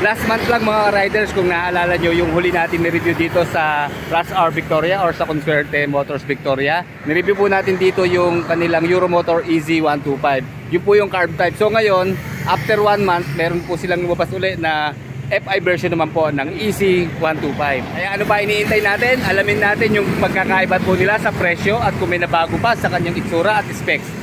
Last month lang mga riders, kung naaalala nyo yung huli natin ni-review dito sa Rush Hour Victoria or sa Consuerte Motors Victoria. Ni-review po natin dito yung kanilang Euromotor EZ125. Yun po yung carb type. So ngayon, after 1 month, meron po silang lumabas uli na FI version naman po ng EZ125. Kaya ano ba iniintay natin? Alamin natin yung pagkakaiba po nila sa presyo at kung may nabago pa sa kanyang itsura at specs.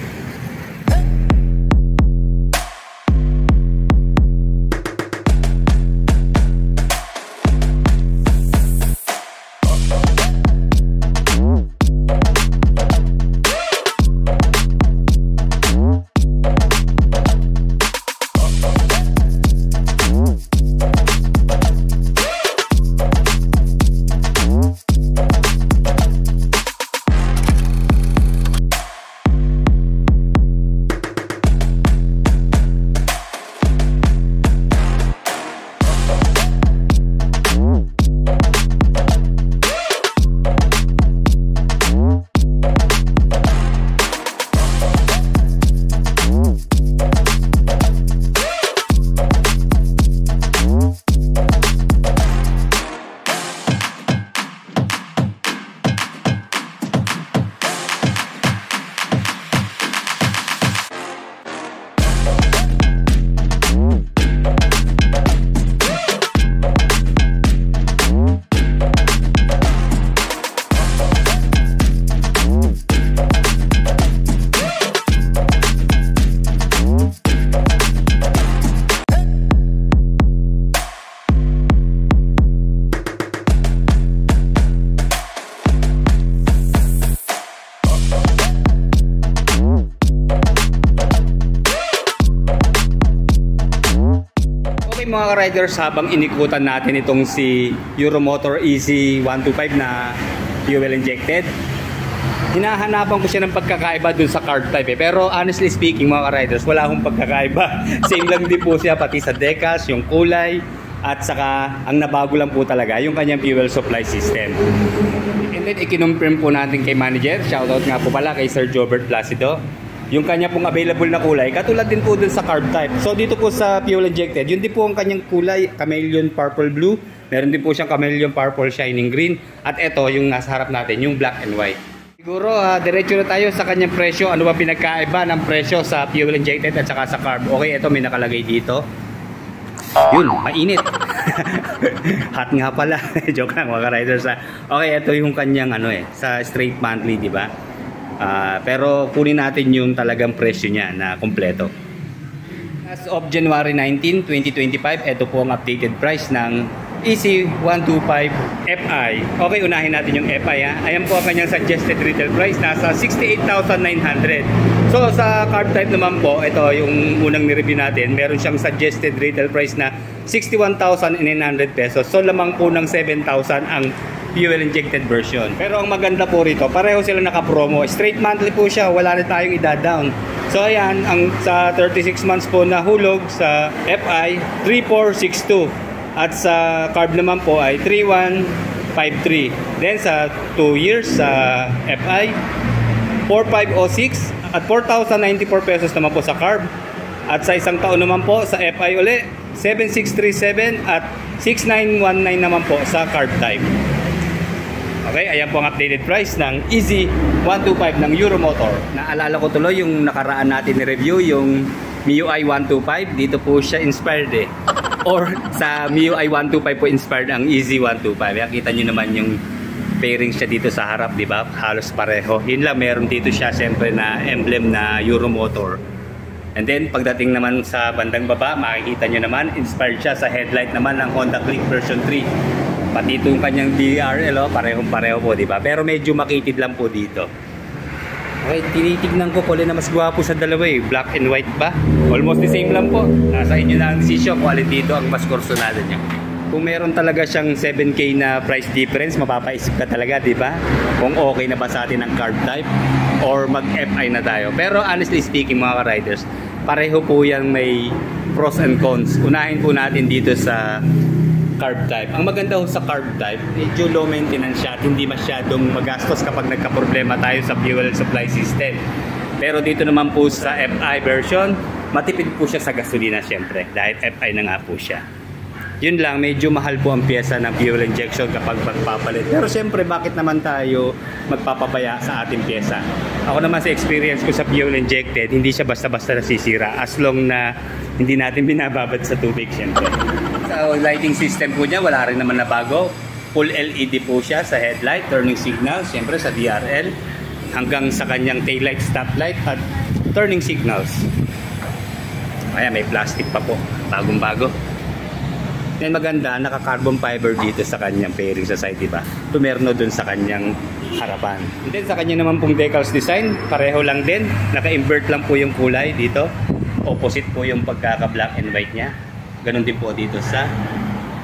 Mga riders, habang inikutan natin itong si Euromotor EZ125 na fuel injected, hinahanapan ko siya ng pagkakaiba dun sa carb type pero honestly speaking mga riders, wala akong pagkakaiba. Same lang din po siya pati sa decals, yung kulay, at saka ang nabago lang po talaga yung kanyang fuel supply system. And then ikinonfirm po natin kay manager, shoutout nga po pala kay Sir Jobert Placido, yung kanya pong available na kulay, katulad din po dun sa carb type. So dito po sa fuel injected, yun din po ang kanyang kulay, chameleon purple blue. Meron din po siyang chameleon purple shining green. At ito, yung nasa harap natin, yung black and white. Siguro, diretso na tayo sa kanyang presyo. Ano ba pinagkaiba ng presyo sa fuel injected at saka sa carb? Okay, ito may nakalagay dito. Yun, mainit. Hot nga pala. Joke lang mga riders. Okay, ito yung kanyang sa straight monthly, di ba? Pero kunin natin yung talagang presyo niya na kompleto. As of January 19, 2025, ito po ang updated price ng EZ125 FI. Okay, unahin natin yung FI Ayan po ang kanyang suggested retail price, nasa 68,900. So sa carb type naman po, ito yung unang ni-review natin, meron siyang suggested retail price na 61,900 pesos. So lamang po ng 7,000 ang fuel injected version. Pero ang maganda po rito, pareho sila naka-promo. Straight monthly po siya, wala na tayong ida-down. So ayan, ang sa 36 months po na hulog sa FI, 3462. At sa carb naman po ay 3153. Then sa 2 years sa FI, 4506 at 4,094 pesos naman po sa carb. At sa isang taon naman po sa FI uli, 7637 at 6919 naman po sa carb type. Okay, ayan po ang updated price ng EZ125 ng Euromotor. Naalala ko tuloy yung nakaraan natin ni-review, yung MIUI 125. Dito po siya inspired Or sa MIUI 125 po inspired ang EZ125. Kaya kita nyo naman yung pairing siya dito sa harap, di ba? Halos pareho. Yun lang, meron dito siya siyempre na emblem na Euromotor. And then pagdating naman sa bandang baba, makikita nyo naman, inspired siya sa headlight naman ng Honda Click version 3. Pati itong kanyang DRL, parehong-pareho po, di ba? Pero medyo makitid lang po dito. Okay, tinitignan ko kulay na mas gwapo sa dalawa Black and white ba? Almost the same lang po. Nasa inyo na ang desisyon kung alin dito ang mas kursunado niya. Kung meron talaga siyang 7K na price difference, mapapaisip ka talaga, di ba? Kung okay na ba sa atin ang carb type or mag-FI na tayo. Pero honestly speaking mga riders, pareho po yan may pros and cons. Unahin po natin dito sa carb type. Ang maganda ho sa carb type, medyo low maintenance siya at hindi masyadong magastos kapag nagka-problema tayo sa fuel supply system. Pero dito naman po sa FI version, matipid po siya sa gasolina syempre dahil FI na nga po siya. Yun lang, medyo mahal po ang pyesa ng fuel injection kapag magpapalit. Pero siyempre, bakit naman tayo magpapabaya sa ating pyesa? Ako naman sa experience ko sa fuel injected, hindi siya basta-basta nasisira as long na hindi natin binababad sa tubig siyempre. Sa lighting system po niya, wala rin naman na bago. Full LED po siya sa headlight, turning signals, siyempre sa DRL, hanggang sa kanyang taillight, stoplight at turning signals. Kaya may plastic pa po, bagong-bago. Yan maganda, naka-carbon fiber dito sa kanyang fairing sa side, diba? Tumerno dun sa kanyang harapan. And then sa kanya naman pong decals design, pareho lang din. Naka-invert lang po yung kulay dito. Opposite po yung pagkaka-black and white niya. Ganon din po dito sa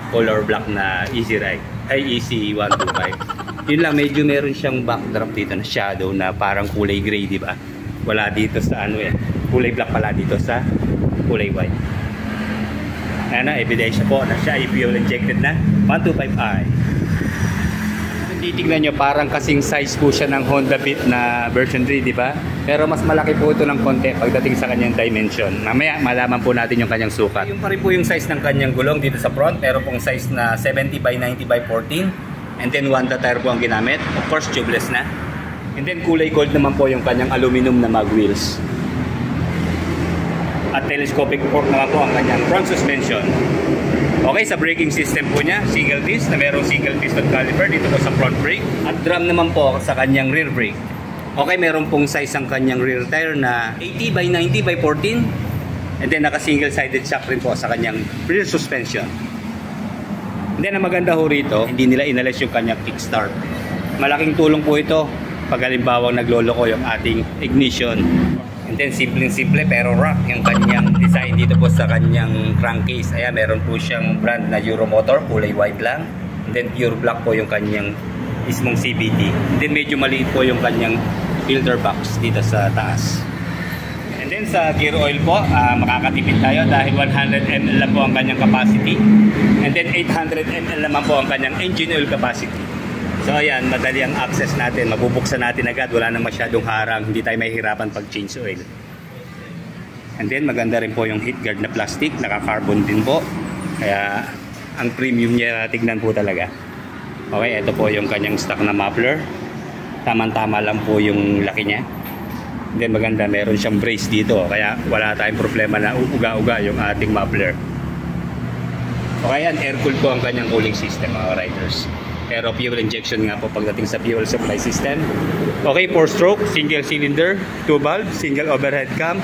color black na Easy Ride, ay Easy 125. Yun lang, medyo meron siyang backdrop dito na shadow na parang kulay gray, diba? Wala dito sa ano kulay black pala dito sa kulay white. Ayan na, ebidensya po na siya ay fuel injected na 125i. Kung titignan nyo, parang kasing size po siya ng Honda Beat na version 3, di ba? Pero mas malaki po ito ng konti pagdating sa kanyang dimension. Mamaya, malaman po natin yung kanyang sukat. Yung pa rin po yung size ng kanyang gulong dito sa front. Meron pong size na 70 by 90 by 14. And then 1 tire po ang ginamit. Of course, tubeless na. And then kulay gold naman po yung kanyang aluminum na mag wheels. At telescopic fork naman po ang kanyang front suspension. Okay, sa braking system po niya, single disc na merong single piston caliper dito po sa front brake. At drum naman po sa kanyang rear brake. Okay, meron pong size ang kanyang rear tire na 80 by 90 by 14. And then naka single sided shock rin po sa kanyang rear suspension. And then ang maganda ho rito, hindi nila inalis yung kanyang kickstart. Malaking tulong po ito pag halimbawa nagloloko yung ating ignition. And then simple pero rock yung kanyang design dito po sa kanyang crankcase. Ayan, meron po siyang brand na Euromotor, kulay white lang. And then pure black po yung kanyang mismong CVT. And then medyo maliit po yung kanyang filter box dito sa taas. And then sa gear oil po, makakatipid tayo dahil 100 ml lang po ang kanyang capacity. And then 800 ml naman po ang kanyang engine oil capacity. So ayan, madali ang access natin, mabubuksan natin agad, wala nang masyadong harang, hindi tayo mahihirapan pag change oil. And then maganda rin po yung heat guard na plastic, naka-carbon din po. Kaya ang premium niya tignan po talaga. Okay, ito po yung kanyang stock na muffler. Tama-tama lang po yung laki niya. And then maganda, meron siyang brace dito, kaya wala tayong problema na uuga-uga yung ating muffler. Okay, yan, air cool po ang kanyang cooling system mga riders. Pero fuel injection nga po pagdating sa fuel supply system. Okay, 4-stroke, single cylinder, 2 valve, single overhead cam,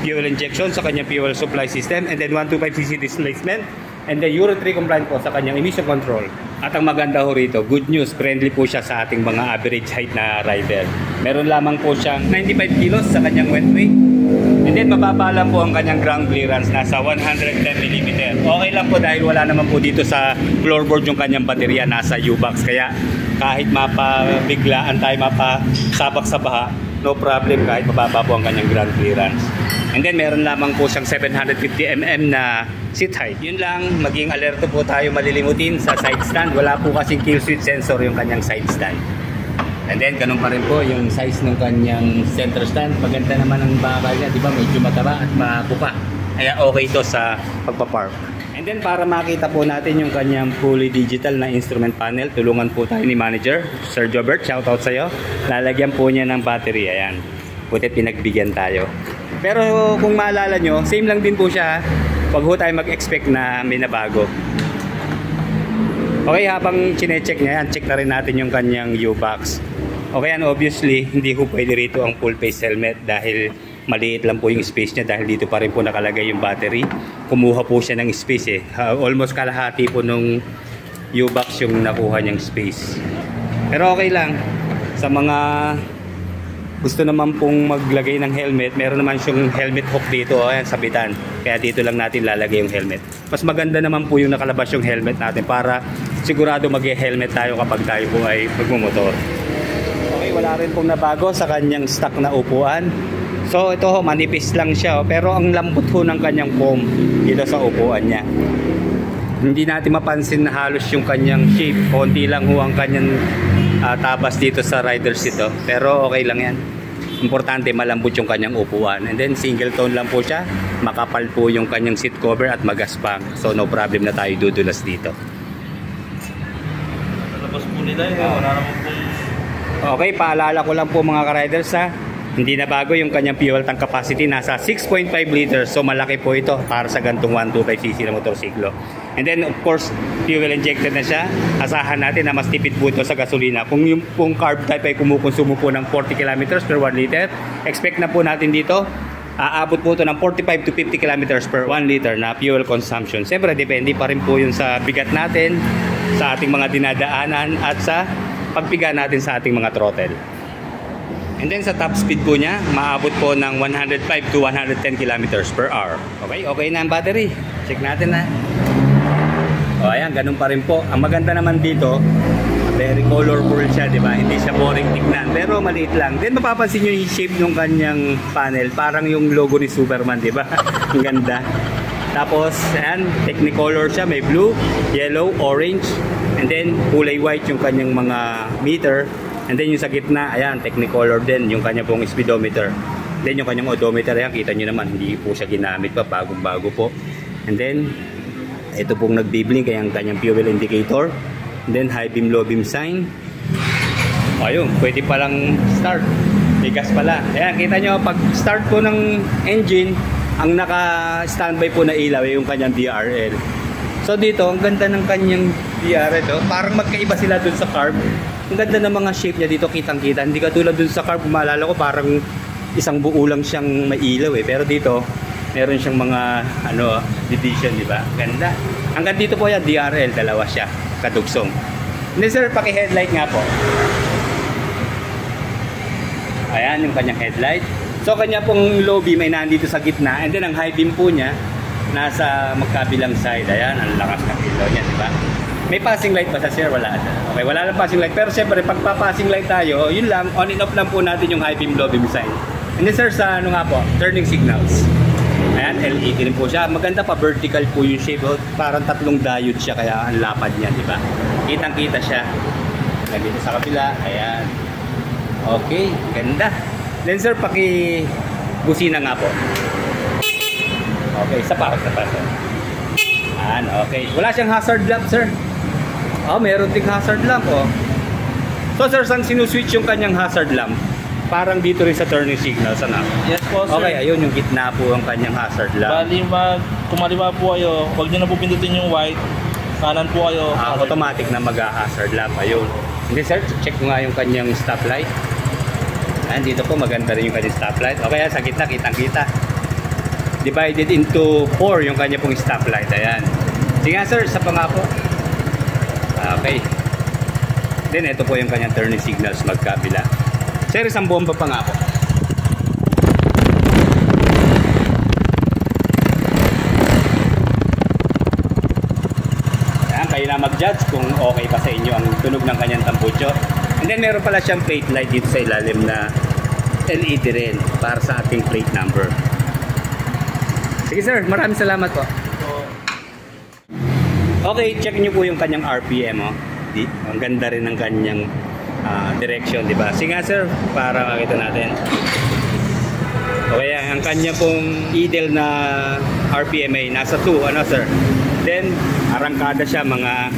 fuel injection sa kanyang fuel supply system, and then 125cc displacement, and then Euro 3 compliant po sa kanyang emission control. At ang maganda ho rito, good news, friendly po siya sa ating mga average height na rider. Meron lamang po siyang 95 kilos sa kanyang wet weight. And then mababa lang po ang kanyang ground clearance, nasa 110 mm. Okay lang po dahil wala naman po dito sa floorboard yung kanyang baterya, nasa U-box. Kaya kahit mapabiglaan tayo, mapasabak sa baha, no problem kahit mababa po ang kanyang ground clearance. And then meron lamang po siyang 750 mm na seat height. Yun lang, maging alerto po tayo malilimutin sa side stand. Wala po kasing kill switch sensor yung kanyang side stand. And then ganun pa rin po yung size ng kanyang center stand. Maganda naman ang bakal niya, di ba? Medyo mataba at mapupa. Kaya okay ito sa pagpapark. And then para makita po natin yung kanyang fully digital na instrument panel, tulungan po tayo ni manager, Sir Jobert, shoutout sa iyo. Lalagyan po niya ng battery, ayan. Butit pinagbigyan tayo. Pero kung maalala nyo, same lang din po siya. Huwag ho tayo mag-expect na may nabago. Okay, habang chine-check niya yan, check na rin natin yung kanyang U-box. Okay, and obviously, hindi ko pwede rito ang full face helmet dahil maliit lang po yung space niya dahil dito pa rin po nakalagay yung battery. Kumuha po siya ng space almost kalahati po nung U-box yung nakuha niyang space. Pero okay lang. Sa mga gusto naman pong maglagay ng helmet, meron naman siyang helmet hook dito, ayan, sabitan. Kaya dito lang natin lalagay yung helmet. Mas maganda naman po yung nakalabas yung helmet natin para sigurado mag-helmet tayo kapag tayo po ay magmumotor. Okay, wala rin pong nabago sa kanyang stock na upuan. So ito ho, manipis lang siya, pero ang lambot ho ng kanyang foam dito sa upuan niya. Hindi natin mapansin na halos yung kanyang shape, konti lang ho ang kanyang tabas dito sa riders ito, pero okay lang yan. Importante malambot yung kanyang upuan. And then single tone lang po siya. Makapal po yung kanyang seat cover at magaspang. So no problem na tayo dudulas dito. Labas po nila eh. Wala naman po. Okay, paalala ko lang po mga ka-riders ha. Hindi na bago yung kanyang fuel tank capacity. Nasa 6.5 liters. So malaki po ito para sa gantong 125cc na motorsiklo. And then of course, fuel injected na siya. Asahan natin na mas tipid po ito sa gasolina. Kung yung carb type ay kumukonsumo po ng 40 kilometers per 1 liter, expect na po natin dito, aabot po ito ng 45 to 50 kilometers per 1 liter na fuel consumption. Siyempre, depende pa rin po yun sa bigat natin, sa ating mga dinadaanan, at sa pagpiga natin sa ating mga throttle. And then sa top speed po niya, maabot po ng 105 to 110 kilometers per hour. Okay, okay na ang battery. Check natin na. O ayan, ganun pa rin po. Ang maganda naman dito, very colorful siya, di ba? Hindi siya boring tignan, pero maliit lang. Then mapapansin nyo yung shape ng kanyang panel, parang yung logo ni Superman, di ba? Ang ganda. Tapos, ayan, Technicolor siya. May blue, yellow, orange, and then kulay white yung kanyang mga meter. And then yung sa gitna, ayan, Technicolor din yung kanyang pong speedometer. Then yung kanyang odometer, ayan, kita nyo naman, hindi po siya ginamit pa, bagong-bago po. And then, ito pong nagbiblink kaya ang kanyang fuel indicator. And then high beam, low beam sign. Ayun, pwede palang start. May gas pala. Ayan, kita nyo, pag start po ng engine, ang naka-standby po na ilaw yung kanyang DRL. So dito, ang ganda ng kanyang DRL. Oh. Parang magkaiba sila dun sa carb. Ang ganda ng mga shape niya dito, kitang-kita. Hindi katulad dun sa carb, maalala ko parang isang buo lang siyang mailaw eh. Pero dito, meron siyang mga division, di ba? Ganda. Hanggang dito po yan, DRL, dalawa siya, kadugsong. Hindi sir, paki-headlight nga po. Ayan yung kanyang headlight. So kanya pong low beam ay nandito sa gitna, and then ang high beam po niya nasa magkabilang side. Ayan, ang lakas ng ilaw niya, di ba? May passing light ba sa sir? Wala. Okay, wala lang passing light. Pero siyempre, pag pa-passing light tayo, yun lang, on and off lang po natin yung high beam, low beam sign. And then sir, sa ano nga po, turning signals. Ayan, LED rin po siya. Maganda pa, vertical po yung shape. Parang tatlong diode siya, kaya ang lapad niya, di ba? Kitang-kita siya. Dito sa kabila, ayan. Okay, ganda. Then sir, paki-busina nga po. Okay, sa pa sir. Ayan, okay. Wala siyang hazard lamp, sir. Oh, meron ding hazard lamp, oh. So sir, saan sinuswitch yung kanyang hazard lamp? Parang dito rin sa turning signal, sana. Yes po, sir. Okay, ayun yung gitna po ang kanyang hazard lamp. Bali, kumaliwa po kayo, huwag nyo na po pindutin yung white, kanan po kayo. Automatic na mag-hazard lamp, ayun. Hindi sir, check ko nga yung kanyang stoplight. Ayan, dito po maganda rin yung kanyang stoplight. Okay, sa gitna, kitang-kita. Divided into 4 yung kanya pong stoplight. Ayan. Sige nga sir, sa pa nga po. Okay. Then ito po yung kanyang turning signals magkabila. Sir, isang bomba pa nga po. Ayan, kayo na mag-judge kung okay pa sa inyo ang tunog ng kanyang tambucho. And then meron pala siyang plate light dito sa ilalim na LED rin para sa ating plate number. Sige sir, maraming salamat po. Okay, check nyo po yung kanyang RPM. Oh. Ang ganda rin ng kanyang direction, di ba? Sige nga sir, para makita natin. Okay, ang kanya pong idle na RPM ay nasa 2, ano sir? Then, arangkada siya mga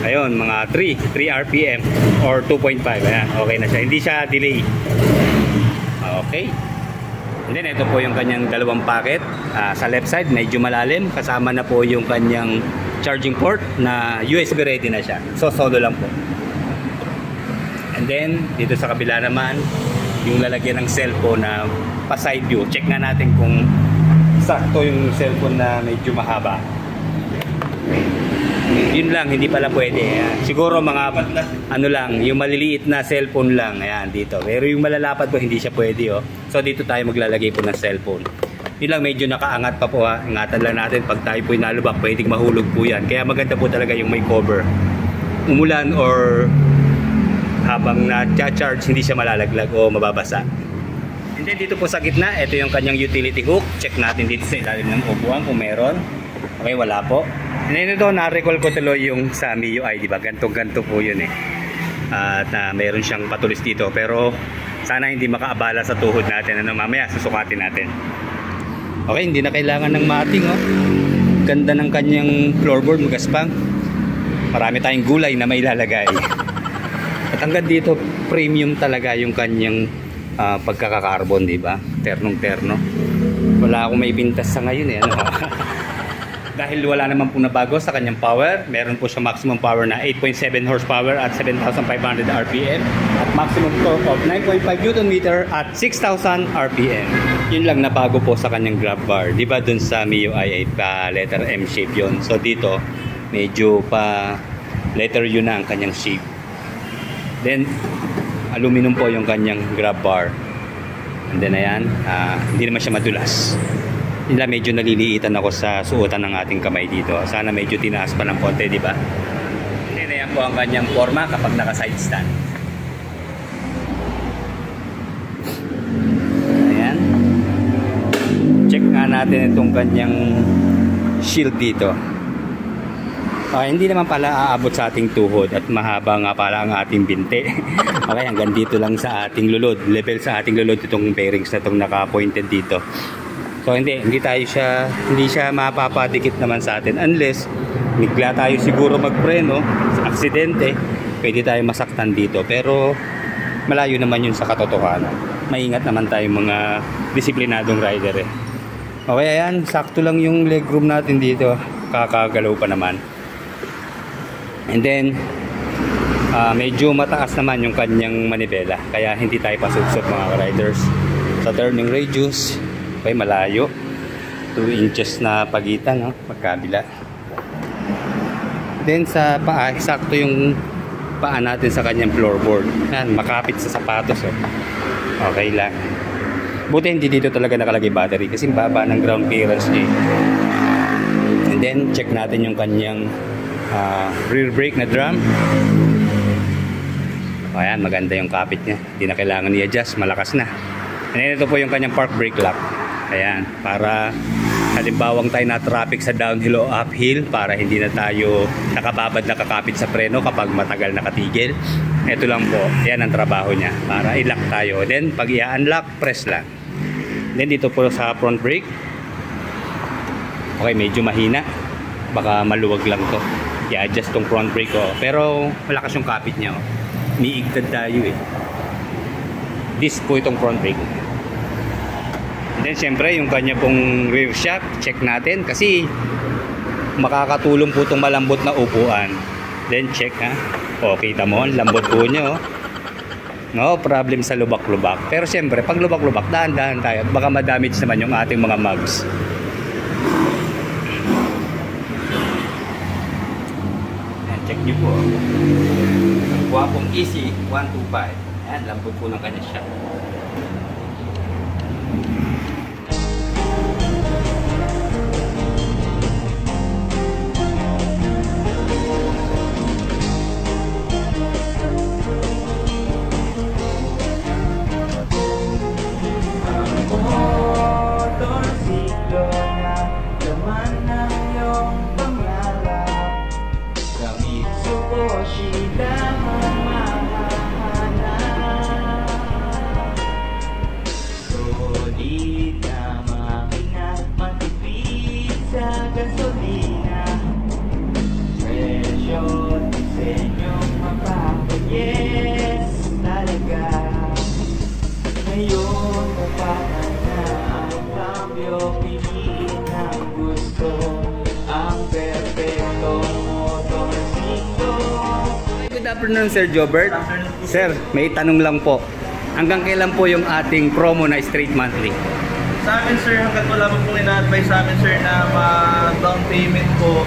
ayun, mga 3 RPM or 2.5. Ayan, okay na siya. Hindi siya delay. Okay. And then ito po yung kanyang dalawang packet. Sa left side medyo malalim, kasama na po yung kanyang charging port na USB ready na siya. So solo lang po. And then dito sa kabila naman yung lalagyan ng cellphone na pa side view. Check nga natin kung sakto yung cellphone na medyo mahaba. Yun lang, hindi pala pwede. Ayan. Siguro mga ano lang, yung maliliit na cellphone lang. Ayan, dito. Pero yung malalapad po, hindi siya pwede. Oh. So dito tayo maglalagay po ng cellphone. Yun lang, medyo nakaangat pa po. Ha. Ingatan lang natin, pag tayo po inalubak, pwedeng mahulog po yan. Kaya maganda po talaga yung may cover. Umulan or habang na-charge, hindi siya malalaglag o mababasa. And then dito po sa gitna, ito yung kanyang utility hook. Check natin dito sa ilalim ng upuan kung meron. Okay, wala po. And then ito, na-recall ko tuloy yung sa MIUI, di ba? Ganto-ganto po yun eh. At meron siyang patulis dito. Pero Sana hindi makaabala sa tuhod natin. Ano, mamaya susukatin natin. Okay, hindi na kailangan ng matting, oh. Ganda ng kanyang floorboard, magaspang. Marami tayong gulay na may ilalagay. At hanggang dito, premium talaga yung kanyang pagkakakarbon, di ba? Ternong-terno. Wala akong may pintas sa ngayon, eh. Ano? Dahil wala naman po nabago sa kanyang power, meron po siya maximum power na 8.7 horsepower at 7,500 RPM at maximum torque of 9.5 Newton meter at 6,000 RPM. Yun lang nabago po sa kanyang grab bar. Di ba dun sa MIUI 8 pa letter M shape yun? So dito, medyo pa letter U na ang kanyang shape. Then, aluminum po yung kanyang grab bar. And then ayan, hindi naman siya madulas. Nila medyo naliliitan ako sa suotan ng ating kamay dito. Sana medyo tinaas pa ng konti, di ba? Then ayan po ang kanyang forma kapag naka-side stand. Ayan. Check nga natin itong kanyang shield dito. Hindi naman pala aabot sa ating tuhod at mahaba nga pala ang ating binti. Okay, hanggang dito lang sa ating lulod. Level sa ating lulod itong bearings na itong naka-pointed dito. So hindi siya mapapadikit naman sa atin unless bigla tayo siguro magpreno sa aksidente, pwede tayo masaktan dito, pero malayo naman yun sa katotohanan. Maingat naman tayong mga disiplinadong rider, eh. Okay, ayan, sakto lang yung legroom natin dito, kakagalaw pa naman. And then medyo mataas naman yung kanyang manibela, kaya hindi tayo pasuksot mga riders. Sa turning radius, okay, malayo, 2 inches na pagitan, no? Magkabila. Then sa paa, sakto yung paa natin sa kanyang floorboard. Yan, makapit sa sapatos, oh. Okay lang. Buti hindi dito talaga nakalagay battery kasi baba ng ground clearance niya. And then check natin yung kanyang rear brake na drum. Ayan, maganda yung kapit niya, hindi na kailangan i-adjust, malakas na. And then ito po yung kanyang park brake lock. Ayan, para halimbawang tayo na traffic sa downhill o uphill, para hindi na tayo nakababad nakakapit sa preno kapag matagal nakatigil. Ito lang po, yan ang trabaho niya, para i-lock tayo. Then pag i-unlock, press lang. Then dito po sa front brake, okay, medyo mahina, baka maluwag lang to. I-adjust tong front brake ko, pero malakas yung kapit niya, oh. Niigtad tayo, eh. Disc po itong front brake. Then syempre yung kanya pong rear shock, check natin kasi makakatulong po itong malambot na upuan. Then check, ha. O, kita mo, lambot po nyo. No problem sa lubak-lubak. Pero syempre pag lubak-lubak, dahan-dahan tayo, baka madamage naman yung ating mga mugs. Ayan, check nyo po. Guwapong Easy 125. Ayan, lambot po ng kanya shock. Good afternoon, Sir Jobert. Sir, may tanong lang po. Hanggang kailan po yung ating promo na straight monthly? Sa amin sir, hanggat wala pa pong ina-advise sa amin sir na ma-down payment po,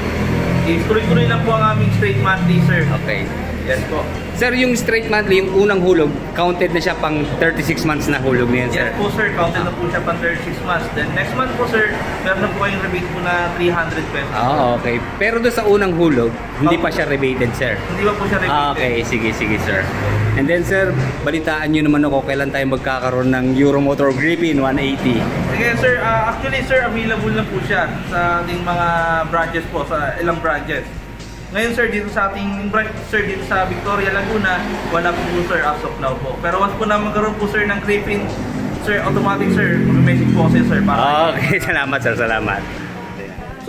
tuloy-tuloy lang po ang aming straight monthly sir. Okay. Yes po. Sir, yung straight monthly, yung unang hulog, counted na siya pang 36 months na hulog niyan, sir? Yes po sir, counted na po siya pang 36 months. Then next month po sir, meron na po kayong rebate po na 300 pesos. Ah, okay. Pero doon sa unang hulog, hindi pa siya rebated, sir? Hindi pa po siya rebated. Ah, okay. Sige, sir. And then sir, balitaan nyo naman ako kailan tayo magkakaroon ng Euromotor Griffin 180. Sige sir, actually sir, available na po siya sa ating mga branches po, sa ilang branches. Ngayon sir, dito sa ating branch sir, dito sa Victoria, Laguna, wala po sir as of now po. Pero once po na magkaroon po sir ng gray print, sir, automatic sir, mag-message po kasi sir para. Okay, salamat sir, salamat.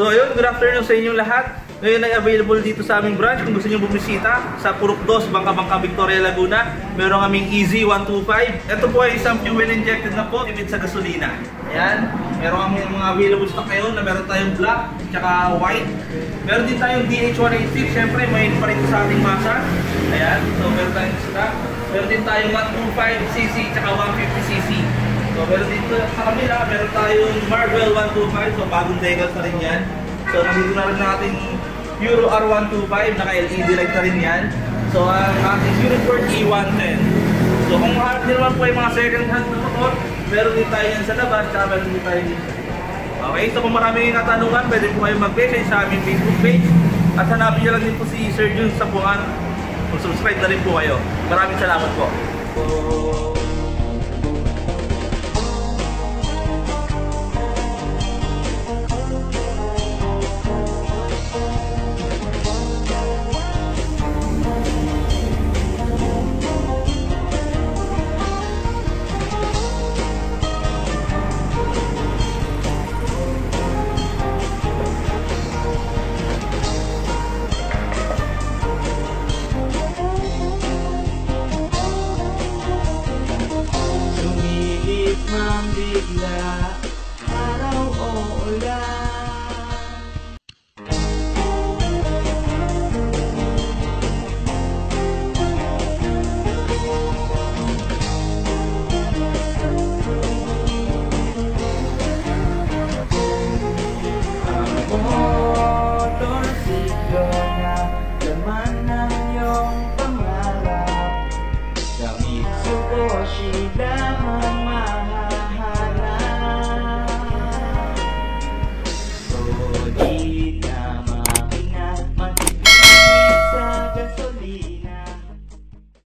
So ayun, good afternoon sa inyong lahat. Ngayon ay available dito sa aming branch. Kung gusto nyo bumisita sa Purok 2, Bangka, Victoria, Laguna, meron kaming Easy 125. Ito po ay isang fuel injected na po, tipid sa gasolina. Ayan, meron kami mga available stock ngayon na meron tayong black, tsaka white. Meron din tayong DH186, syempre may pa rin sa ating masa. Ayan, so meron tayong stock. Meron din tayong 125cc, tsaka 150cc. So meron dito sa kabila, meron tayong Marvel 125, so bagong decal na rin yan. So nandito na rin natin Euro R125, naka-LED light na rin yan. So ang ating Unicorn E110. So kung hanap din naman po yung mga second hand na motor, meron din tayo yan sa labas, saka meron din tayo dito. Okay, so kung marami yung katanungan, pwede po kayo mag-message sa aming Facebook page. At hanapin nyo lang din po si Sir Jun sa Puan. Kung subscribe na rin po kayo. Maraming salamat po. Bigla, araw o ulan. Ang motorsiklo na laman